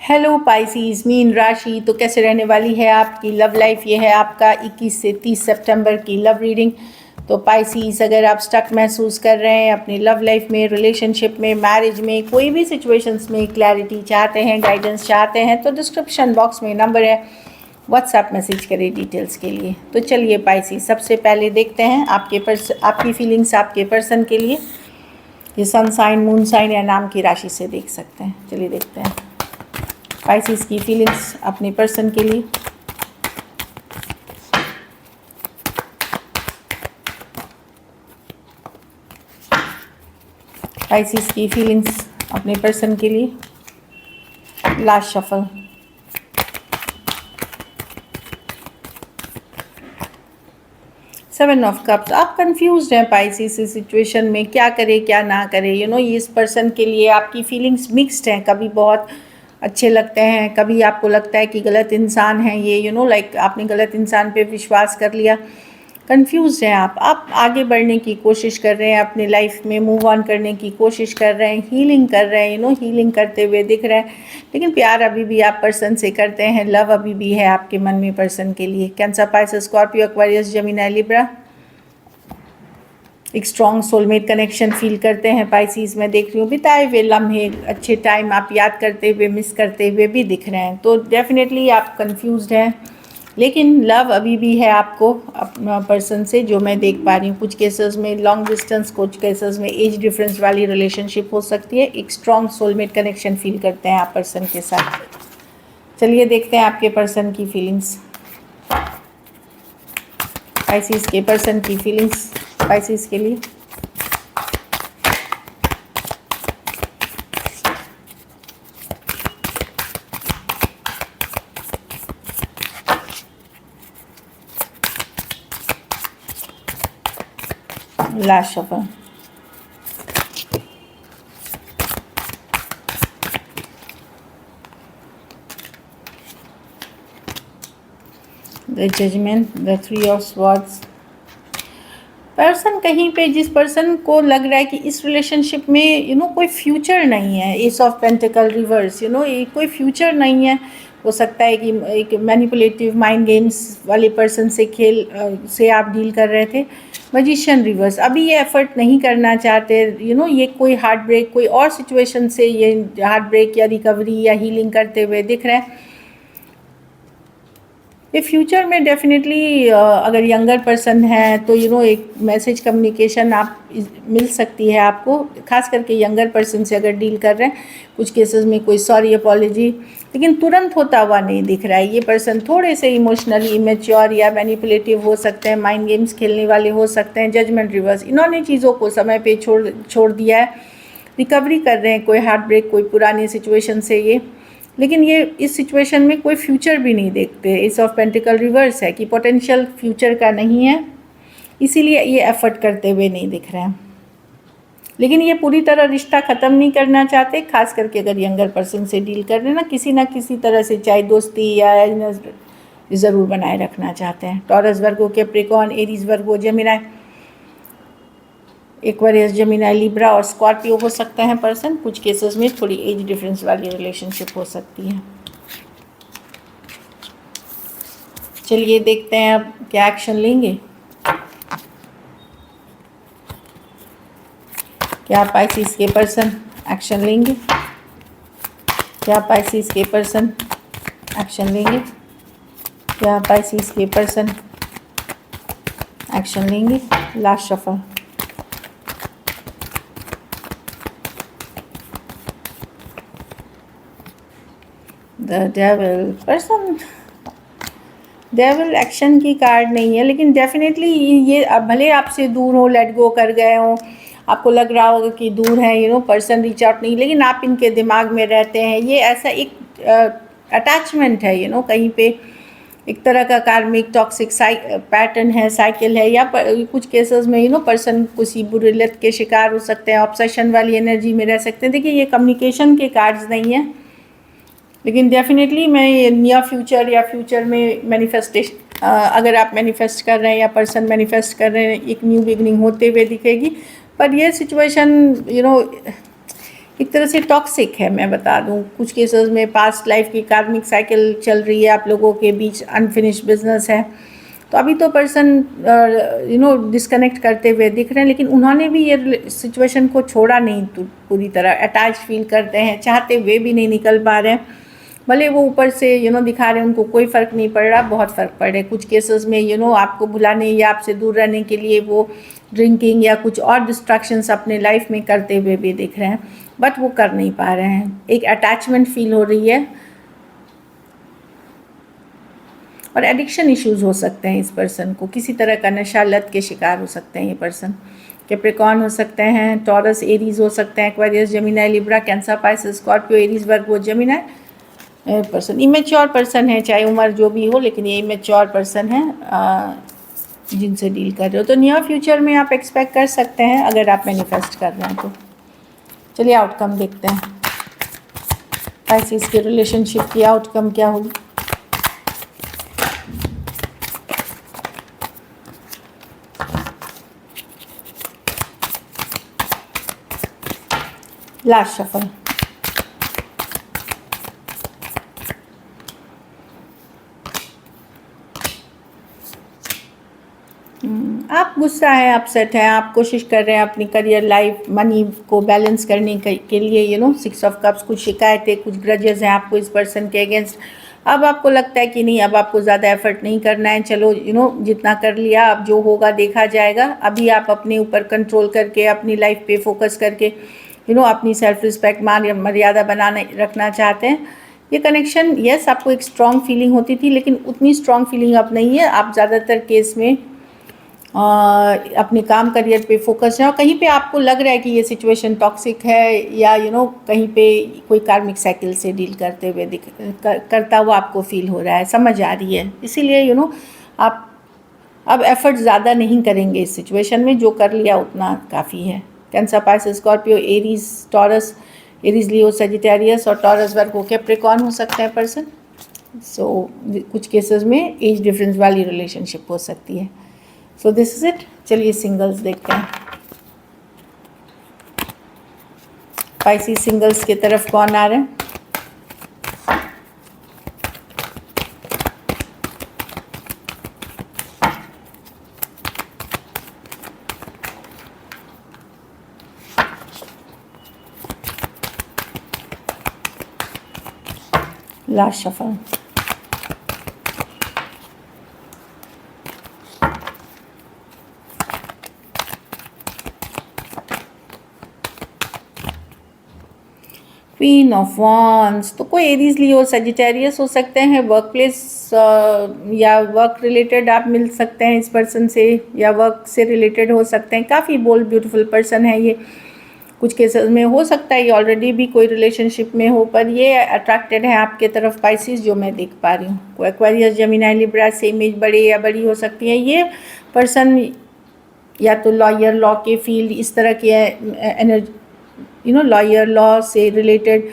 Hello Pisces mean राशि। तो कैसे रहने वाली है आपकी लव लाइफ? ये है आपका 21 से 30 सितंबर की लव रीडिंग। तो पाइसीज, अगर आप स्टक महसूस कर रहे हैं अपनी लव लाइफ में, रिलेशनशिप में, मैरिज में, कोई भी सिचुएशंस में क्लैरिटी चाहते हैं, गाइडेंस चाहते हैं, तो डिस्क्रिप्शन बॉक्स में नंबर है, व्हाट्सएप मैसेज करें डिटेल्स के लिए। तो चलिए पाइसीज, सबसे पहले देखते हैं आपकी फीलिंग्स आपके पर्सन के लिए। ये सन साइन, मून साइन या नाम की राशि से देख सकते हैं। चलिए देखते हैं पाइसीज की फीलिंग्स अपने पर्सन के लिए। पाइसीज की फीलिंग्स अपने पर्सन के लिए। Last shuffle. Seven of cups. आप कंफ्यूज्ड हैं पाइसीज इस सिचुएशन में, क्या करें क्या ना करें। ये इस पर्सन के लिए आपकी फीलिंग्स मिक्स्ड हैं। कभी बहुत अच्छे लगते हैं, कभी आपको लगता है कि गलत इंसान है ये, लाइक आपने गलत इंसान पे विश्वास कर लिया। कंफ्यूज हैं आप आगे बढ़ने की कोशिश कर रहे हैं, अपने लाइफ में मूव ऑन करने की कोशिश कर रहे हैं, हीलिंग कर रहे हैं, हीलिंग करते हुए दिख रहे हैं। लेकिन प्यार अभी भी आप पर्सन से करते हैं, लव अभी भी है आपके मन में पर्सन के लिए। Cancer, Pisces, Scorpio, Aquarius, Gemini, Libra. एक स्ट्रॉन्ग सोलमेट कनेक्शन फील करते हैं पाइसीज। मैं देख रही हूँ बिताए हुए लम्हे, अच्छे टाइम आप याद करते हुए, मिस करते हुए भी दिख रहे हैं। तो डेफिनेटली आप कंफ्यूज्ड हैं, लेकिन लव अभी भी है आपको अपना पर्सन से, जो मैं देख पा रही हूँ। कुछ केसेस में लॉन्ग डिस्टेंस, कुछ केसेस में एज डिफरेंस वाली रिलेशनशिप हो सकती है। एक स्ट्रॉन्ग सोलमेट कनेक्शन फील करते हैं आप पर्सन के साथ। चलिए देखते हैं आपके पर्सन की फीलिंग्स। पाइसीज के पर्सन की फीलिंग्स पाइसीज के लिए। Last shuffle. The judgement, the three of swords. Person कहीं पे, जिस पर्सन को लग रहा है कि इस रिलेशनशिप में कोई फ्यूचर नहीं है, एस ऑफ पेंटिकल रिवर्स, ये कोई फ्यूचर नहीं है। हो सकता है कि एक मैनिपुलेटिव माइंड गेम्स वाले पर्सन से आप डील कर रहे थे। मैजिशियन रिवर्स, अभी ये एफर्ट नहीं करना चाहते। ये कोई हार्ट ब्रेक, कोई और सिचुएशन से ये हार्ट ब्रेक या रिकवरी या हीलिंग करते हुए दिख रहे हैं। ये फ्यूचर में डेफिनेटली अगर यंगर पर्सन है तो एक मैसेज कम्युनिकेशन मिल सकती है आपको, खास करके यंगर पर्सन से अगर डील कर रहे हैं। कुछ केसेस में कोई सॉरी, अपॉलॉजी, लेकिन तुरंत होता हुआ नहीं दिख रहा है। ये पर्सन थोड़े से इमोशनली इमेच्योर या मैनिपुलेटिव हो सकते हैं, माइंड गेम्स खेलने वाले हो सकते हैं। जजमेंट रिवर्स, इन्होंने चीज़ों को समय पे छोड़ दिया है, रिकवरी कर रहे हैं कोई हार्ट ब्रेक, कोई पुरानी सिचुएशन से ये। लेकिन ये इस सिचुएशन में कोई फ्यूचर भी नहीं देखते। एस ऑफ पेंटिकल रिवर्स है कि पोटेंशियल फ्यूचर का नहीं है, इसीलिए ये एफर्ट करते हुए नहीं दिख रहे हैं। लेकिन ये पूरी तरह रिश्ता ख़त्म नहीं करना चाहते, खास करके अगर यंगर पर्सन से डील कर रहे हैं ना किसी तरह से, चाहे दोस्ती या ज़रूर बनाए रखना चाहते हैं। Taurus, Virgo, Capricorn, Aries, Virgo, Gemini, Aquarius, Gemini, Libra और स्कॉर्पियो हो सकते हैं पर्सन। कुछ केसेस में थोड़ी एज डिफरेंस वाली रिलेशनशिप हो सकती है। चलिए देखते हैं अब क्या एक्शन लेंगे। क्या पाइसीज के पर्सन एक्शन लेंगे? क्या पाइसीज के पर्सन एक्शन लेंगे? क्या पाइसीज के पर्सन एक्शन लेंगे? Last shuffle. The devil person, devil action की कार्ड नहीं है, लेकिन डेफिनेटली ये भले आपसे दूर हो, लेट गो कर गए हो, आपको लग रहा होगा कि दूर है, पर्सन रीच आउट नहीं, लेकिन आप इनके दिमाग में रहते हैं। ये ऐसा एक अटैचमेंट है, कहीं पे एक तरह का कार्मिक टॉक्सिक पैटर्न है, साइकिल है। या कुछ केसेस में पर्सन किसी बुरी लत के शिकार हो सकते हैं, ऑब्सेशन वाली एनर्जी में रह सकते हैं। देखिए ये कम्युनिकेशन के कार्ड्स नहीं है, लेकिन डेफिनेटली मैं नियर फ्यूचर या फ्यूचर में मैनिफेस्टेशन, अगर आप मैनिफेस्ट कर रहे हैं या पर्सन मैनिफेस्ट कर रहे हैं, एक न्यू बिगनिंग होते हुए दिखेगी। पर ये सिचुएशन एक तरह से टॉक्सिक है, मैं बता दूं। कुछ केसेस में पास्ट लाइफ की कार्मिक साइकिल चल रही है, आप लोगों के बीच अनफिनिश्ड बिजनेस है। तो अभी तो पर्सन डिस्कनेक्ट करते हुए दिख रहे हैं, लेकिन उन्होंने भी ये सिचुएशन को छोड़ा नहीं, तो पूरी तरह अटैच फील करते हैं, चाहते हुए भी नहीं निकल पा रहे हैं। भले वो ऊपर से दिखा रहे हैं उनको कोई फ़र्क नहीं पड़ रहा, बहुत फ़र्क पड़ रहा है। कुछ केसेस में आपको भुलाने या आपसे दूर रहने के लिए वो ड्रिंकिंग या कुछ और डिस्ट्रैक्शंस अपने लाइफ में करते हुए भी दिख रहे हैं, बट वो कर नहीं पा रहे हैं। एक अटैचमेंट फील हो रही है और एडिक्शन इश्यूज़ हो सकते हैं इस पर्सन को, किसी तरह का नशा लत के शिकार हो सकते हैं ये पर्सन। कैप्रिकॉर्न हो सकते हैं, टॉरस एरीज हो सकते हैं, Aquarius, Gemini, Libra, Cancer, Pisces, Scorpio, Aries, Virgo, Gemini. Person immature person है, चाहे उम्र जो भी हो, लेकिन ये इमेच्योर पर्सन है जिनसे डील कर रहे हो। तो नियर फ्यूचर में आप एक्सपेक्ट कर सकते हैं अगर आप मैनिफेस्ट कर रहे हैं तो। चलिए आउटकम देखते हैं, पाइसेस के रिलेशनशिप की आउटकम क्या होगी। Last shuffle. आप गुस्सा है, अपसेट हैं, आप कोशिश कर रहे हैं अपनी करियर, लाइफ, मनी को बैलेंस करने के लिए 6 ऑफ कप्स। कुछ शिकायतें, कुछ ग्रजेस हैं आपको इस पर्सन के अगेंस्ट। अब आपको लगता है कि नहीं, अब आपको ज़्यादा एफर्ट नहीं करना है, चलो जितना कर लिया, अब जो होगा देखा जाएगा। अभी आप अपने ऊपर कंट्रोल करके, अपनी लाइफ पे फोकस करके अपनी सेल्फ रिस्पेक्ट, मान मर्यादा बनाने रखना चाहते हैं। ये कनेक्शन, यस, आपको एक स्ट्रॉन्ग फीलिंग होती थी, लेकिन उतनी स्ट्रॉन्ग फीलिंग अब नहीं है। आप ज़्यादातर केस में अपने काम, करियर पे फोकस है, और कहीं पे आपको लग रहा है कि ये सिचुएशन टॉक्सिक है, या कहीं पे कोई कार्मिक साइकिल से डील करते हुए करता हुआ आपको फील हो रहा है, समझ आ रही है। इसीलिए आप अब एफर्ट ज़्यादा नहीं करेंगे इस सिचुएशन में, जो कर लिया उतना काफ़ी है। Cancer, Pisces, Scorpio, Aries, Taurus, Aries, Leo, Sagittarius और टॉरस, वर्गो, कैप्रिकॉर्न हो सकते हैं पर्सन। सो कुछ केसेस में एज डिफरेंस वाली रिलेशनशिप हो सकती है। So this is it. चलिए सिंगल्स देखते हैं, पाइसेस सिंगल्स की तरफ कौन आ रहे हैं। Last shuffle. Queen of wands. तो कोई एरीज, लियो, सजिटेरियस हो सकते हैं। वर्क प्लेस या वर्क रिलेटेड आप मिल सकते हैं इस पर्सन से, या वर्क से रिलेटेड हो सकते हैं। काफ़ी बोल्ड ब्यूटीफुल पर्सन है ये। कुछ केसेस में हो सकता है ये ऑलरेडी भी कोई रिलेशनशिप में हो, पर ये अट्रैक्टेड है आपके तरफ, पाइसेस, जो मैं देख पा रही हूँ। कोई एक्वेरियस, जेमिनी, लिब्रा से इमेज बड़े या बड़ी हो सकती है। ये पर्सन या तो लॉयर, लॉ के फील्ड, इस तरह के एनर्जी, लॉयर, लॉ से रिलेटेड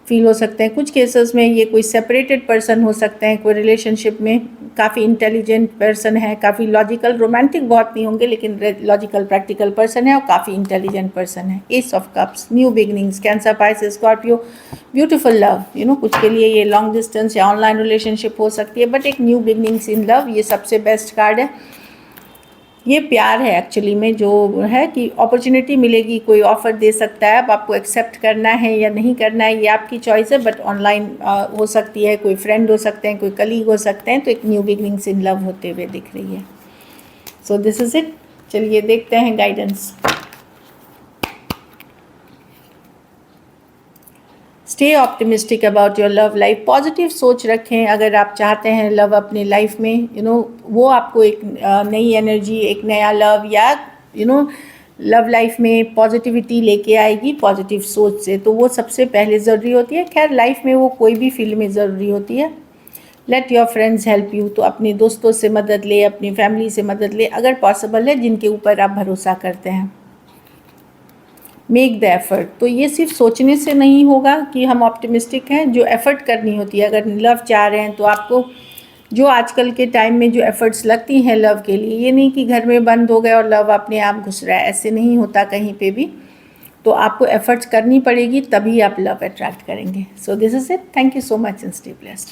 फील हो सकते हैं। कुछ केसेस में ये कोई सेपरेटेड पर्सन हो सकते हैं, कोई रिलेशनशिप में काफ़ी इंटेलिजेंट पर्सन है, काफ़ी लॉजिकल, रोमांटिक बहुत नहीं होंगे, लेकिन लॉजिकल, प्रैक्टिकल पर्सन है और काफ़ी इंटेलिजेंट पर्सन है। S of cups, new beginnings, cancer, Pisces, Scorpio, beautiful love. कुछ के लिए ये लॉन्ग डिस्टेंस या ऑनलाइन रिलेशनशिप हो सकती है, बट एक न्यू बिगनिंग्स इन लव, ये सबसे बेस्ट कार्ड है। ये प्यार है एक्चुअली में, जो है कि अपॉर्चुनिटी मिलेगी, कोई ऑफ़र दे सकता है, अब आपको एक्सेप्ट करना है या नहीं करना है ये आपकी चॉइस है। बट ऑनलाइन हो सकती है, कोई फ्रेंड हो सकते हैं, कोई कलीग हो सकते हैं। तो एक न्यू बिगनिंग्स इन लव होते हुए दिख रही है। So this is it. चलिए देखते हैं guidance. Stay optimistic about your love life. Positive सोच रखें अगर आप चाहते हैं लव अपनी लाइफ में, वो आपको एक नई एनर्जी, एक नया लव, या लव लाइफ में पॉजिटिविटी लेके आएगी पॉजिटिव सोच से। तो वो सबसे पहले ज़रूरी होती है। खैर लाइफ में वो कोई भी फील्ड में ज़रूरी होती है। Let your friends help you. तो अपने दोस्तों से मदद ले, अपनी फैमिली से मदद ले अगर पॉसिबल है, जिनके ऊपर आप भरोसा करते हैं। Make the effort. तो ये सिर्फ सोचने से नहीं होगा कि हम ऑप्टिमिस्टिक हैं, जो एफ़र्ट करनी होती है। अगर लव चाह रहे हैं तो आपको जो आजकल के टाइम में जो एफ़र्ट्स लगती हैं लव के लिए, ये नहीं कि घर में बंद हो गए और लव अपने आप घुस रहा है, ऐसे नहीं होता कहीं पे भी। तो आपको एफर्ट्स करनी पड़ेगी, तभी आप लव अट्रैक्ट करेंगे. So this is it. Thank you so much and stay blessed.